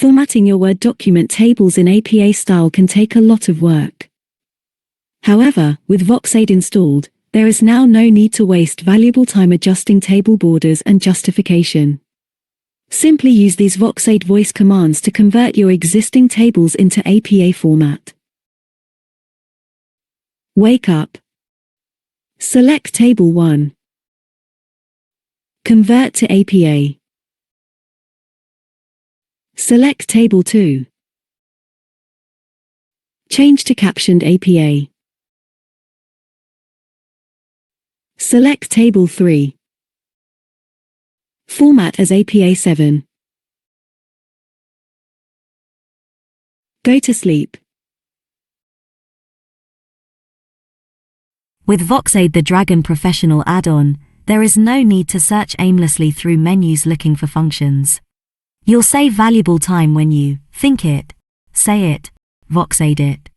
Formatting your Word document tables in APA style can take a lot of work. However, with VoxAid installed, there is now no need to waste valuable time adjusting table borders and justification. Simply use these VoxAid voice commands to convert your existing tables into APA format. Wake up. Select Table 1. Convert to APA. Select Table 2. Change to Captioned APA. Select Table 3. Format as APA 7. Go to sleep. With VoxAid, the Dragon Professional add-on, there is no need to search aimlessly through menus looking for functions. You'll save valuable time when you think it, say it, VoxAid it.